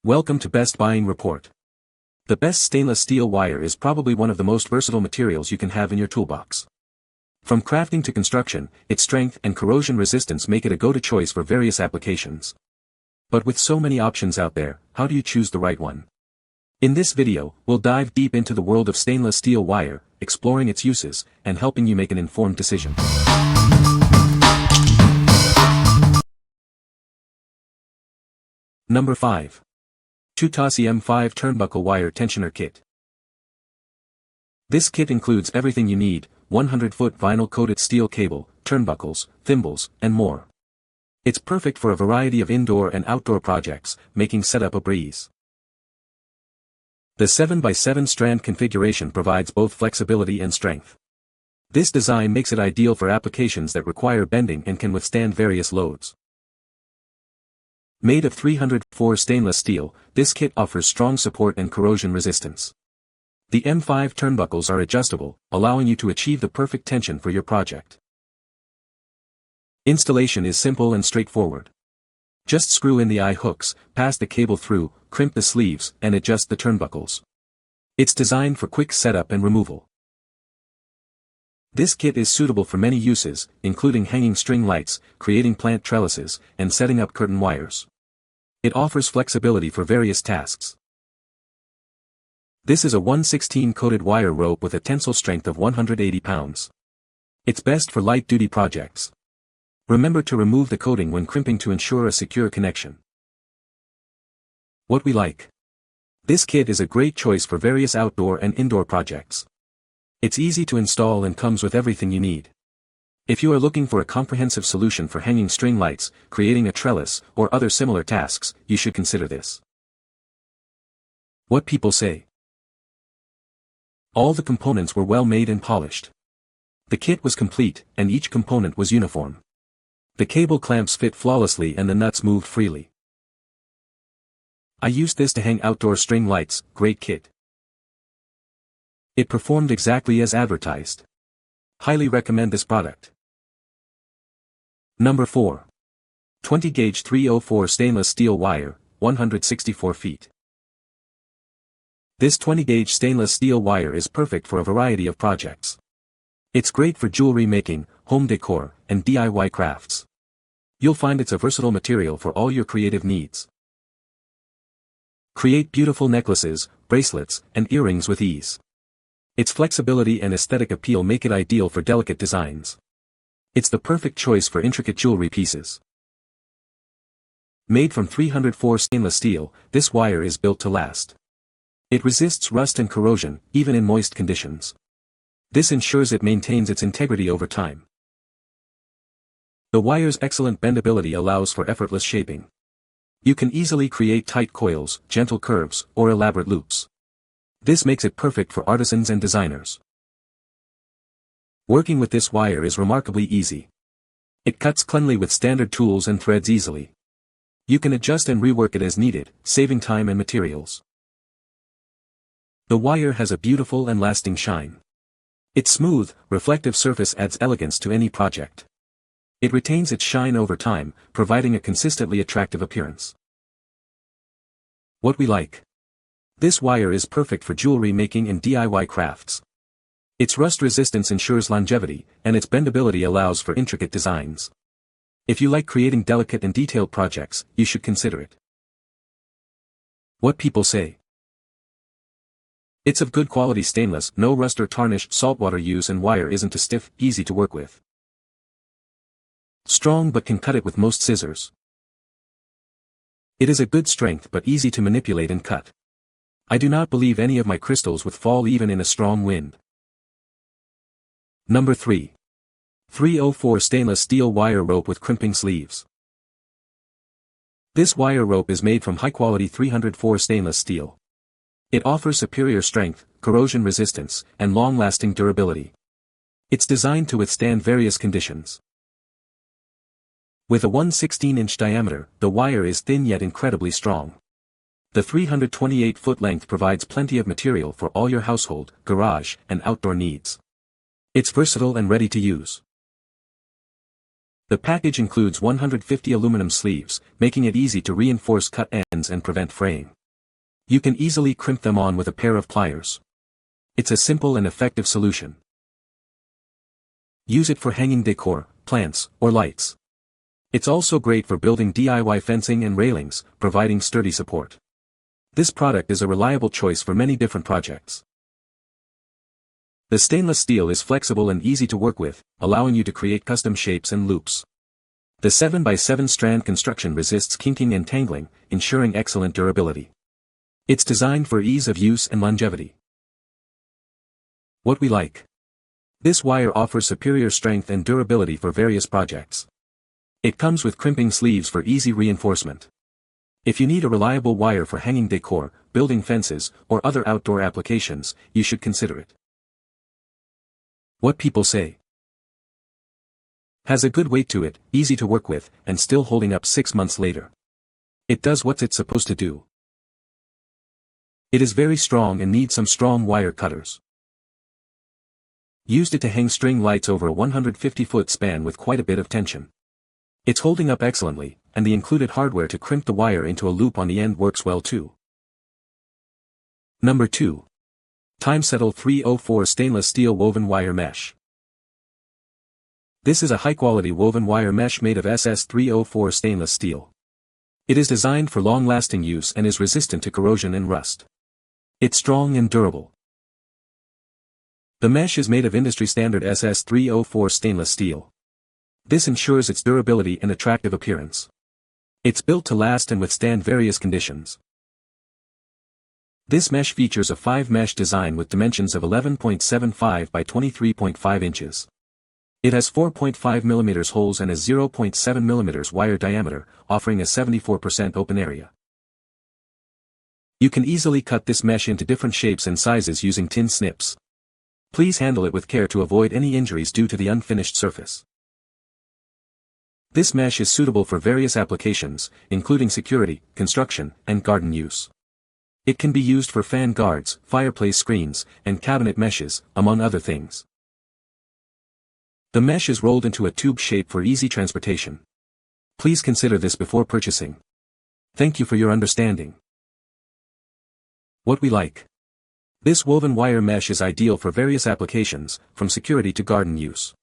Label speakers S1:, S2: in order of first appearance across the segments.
S1: Welcome to Best Buying Report. The best stainless steel wire is probably one of the most versatile materials you can have in your toolbox. From crafting to construction, its strength and corrosion resistance make it a go-to choice for various applications. But with so many options out there, how do you choose the right one? In this video, we'll dive deep into the world of stainless steel wire, exploring its uses, and helping you make an informed decision. Number 5. TooTaci M5 Turnbuckle Wire Tensioner Kit. This kit includes everything you need: 100-foot vinyl-coated steel cable, turnbuckles, thimbles, and more. It's perfect for a variety of indoor and outdoor projects, making setup a breeze. The 7x7 strand configuration provides both flexibility and strength. This design makes it ideal for applications that require bending and can withstand various loads. Made of 304 stainless steel, this kit offers strong support and corrosion resistance. The M5 turnbuckles are adjustable, allowing you to achieve the perfect tension for your project. Installation is simple and straightforward. Just screw in the eye hooks, pass the cable through, crimp the sleeves, and adjust the turnbuckles. It's designed for quick setup and removal. This kit is suitable for many uses, including hanging string lights, creating plant trellises, and setting up curtain wires. It offers flexibility for various tasks. This is a 1/16 coated wire rope with a tensile strength of 180 pounds. It's best for light-duty projects. Remember to remove the coating when crimping to ensure a secure connection. What we like. This kit is a great choice for various outdoor and indoor projects. It's easy to install and comes with everything you need. If you are looking for a comprehensive solution for hanging string lights, creating a trellis, or other similar tasks, you should consider this. What people say. All the components were well made and polished. The kit was complete, and each component was uniform. The cable clamps fit flawlessly and the nuts moved freely. I used this to hang outdoor string lights. Great kit. It performed exactly as advertised. Highly recommend this product. Number 4. 20-gauge 304 stainless steel wire, 164 feet. This 20-gauge stainless steel wire is perfect for a variety of projects. It's great for jewelry making, home decor, and DIY crafts. You'll find it's a versatile material for all your creative needs. Create beautiful necklaces, bracelets, and earrings with ease. Its flexibility and aesthetic appeal make it ideal for delicate designs. It's the perfect choice for intricate jewelry pieces. Made from 304 stainless steel, this wire is built to last. It resists rust and corrosion, even in moist conditions. This ensures it maintains its integrity over time. The wire's excellent bendability allows for effortless shaping. You can easily create tight coils, gentle curves, or elaborate loops. This makes it perfect for artisans and designers. Working with this wire is remarkably easy. It cuts cleanly with standard tools and threads easily. You can adjust and rework it as needed, saving time and materials. The wire has a beautiful and lasting shine. Its smooth, reflective surface adds elegance to any project. It retains its shine over time, providing a consistently attractive appearance. What we like. This wire is perfect for jewelry making and DIY crafts. Its rust resistance ensures longevity, and its bendability allows for intricate designs. If you like creating delicate and detailed projects, you should consider it. What people say. It's of good quality stainless, no rust or tarnish, saltwater use, and wire isn't too stiff, easy to work with. Strong but can cut it with most scissors. It is a good strength but easy to manipulate and cut. I do not believe any of my crystals would fall even in a strong wind. Number 3. 304 stainless steel wire rope with crimping sleeves. This wire rope is made from high-quality 304 stainless steel. It offers superior strength, corrosion resistance, and long-lasting durability. It's designed to withstand various conditions. With a 1/16-inch diameter, the wire is thin yet incredibly strong. The 328-foot length provides plenty of material for all your household, garage, and outdoor needs. It's versatile and ready to use. The package includes 150 aluminum sleeves, making it easy to reinforce cut ends and prevent fraying. You can easily crimp them on with a pair of pliers. It's a simple and effective solution. Use it for hanging decor, plants, or lights. It's also great for building DIY fencing and railings, providing sturdy support. This product is a reliable choice for many different projects. The stainless steel is flexible and easy to work with, allowing you to create custom shapes and loops. The 7x7 strand construction resists kinking and tangling, ensuring excellent durability. It's designed for ease of use and longevity. What we like. This wire offers superior strength and durability for various projects. It comes with crimping sleeves for easy reinforcement. If you need a reliable wire for hanging decor, building fences, or other outdoor applications, you should consider it. What people say. Has a good weight to it, easy to work with, and still holding up 6 months later. It does what it's supposed to do. It is very strong and needs some strong wire cutters. Used it to hang string lights over a 150-foot span with quite a bit of tension. It's holding up excellently, and the included hardware to crimp the wire into a loop on the end works well too. Number 2. TIMESETL 304 Stainless Steel Woven Wire Mesh. This is a high-quality woven wire mesh made of SS304 stainless steel. It is designed for long-lasting use and is resistant to corrosion and rust. It's strong and durable. The mesh is made of industry-standard SS304 stainless steel. This ensures its durability and attractive appearance. It's built to last and withstand various conditions. This mesh features a 5-mesh design with dimensions of 11.75 by 23.5 inches. It has 4.5 mm holes and a 0.7 mm wire diameter, offering a 74% open area. You can easily cut this mesh into different shapes and sizes using tin snips. Please handle it with care to avoid any injuries due to the unfinished surface. This mesh is suitable for various applications, including security, construction, and garden use. It can be used for fan guards, fireplace screens, and cabinet meshes, among other things. The mesh is rolled into a tube shape for easy transportation. Please consider this before purchasing. Thank you for your understanding. What we like. This woven wire mesh is ideal for various applications, from security to garden use.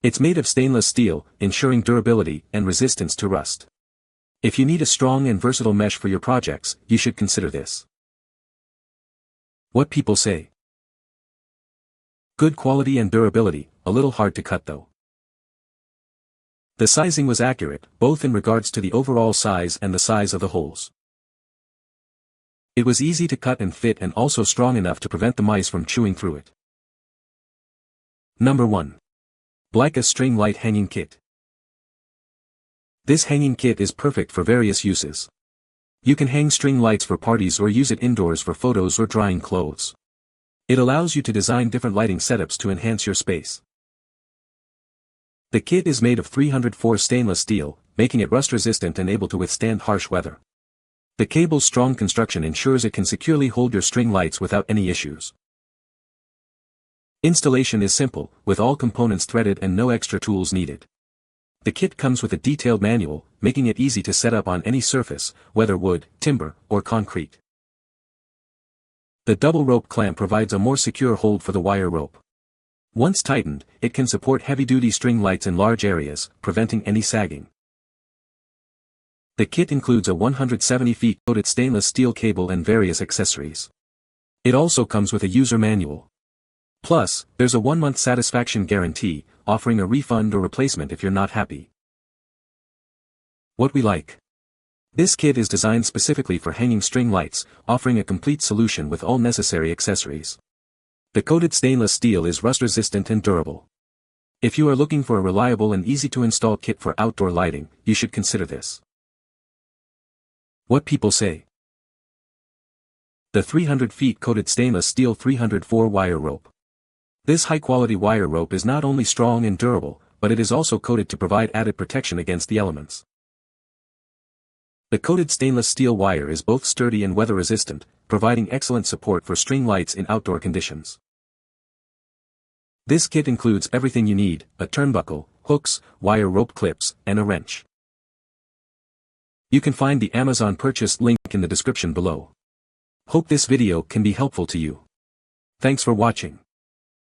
S1: It's made of stainless steel, ensuring durability and resistance to rust. If you need a strong and versatile mesh for your projects, you should consider this. What people say. Good quality and durability, a little hard to cut though. The sizing was accurate, both in regards to the overall size and the size of the holes. It was easy to cut and fit and also strong enough to prevent the mice from chewing through it. Number 1. BLIKA String Light Hanging Kit. This hanging kit is perfect for various uses. You can hang string lights for parties or use it indoors for photos or drying clothes. It allows you to design different lighting setups to enhance your space. The kit is made of 304 stainless steel, making it rust-resistant and able to withstand harsh weather. The cable's strong construction ensures it can securely hold your string lights without any issues. Installation is simple, with all components threaded and no extra tools needed. The kit comes with a detailed manual, making it easy to set up on any surface, whether wood, timber, or concrete. The double rope clamp provides a more secure hold for the wire rope. Once tightened, it can support heavy-duty string lights in large areas, preventing any sagging. The kit includes a 170 feet coated stainless steel cable and various accessories. It also comes with a user manual. Plus, there's a 1-month satisfaction guarantee, offering a refund or replacement if you're not happy. What we like. This kit is designed specifically for hanging string lights, offering a complete solution with all necessary accessories. The coated stainless steel is rust-resistant and durable. If you are looking for a reliable and easy-to-install kit for outdoor lighting, you should consider this. What people say. The 300 feet coated stainless steel 304 wire rope. This high-quality wire rope is not only strong and durable, but it is also coated to provide added protection against the elements. The coated stainless steel wire is both sturdy and weather-resistant, providing excellent support for string lights in outdoor conditions. This kit includes everything you need: a turnbuckle, hooks, wire rope clips, and a wrench. You can find the Amazon purchase link in the description below. Hope this video can be helpful to you. Thanks for watching.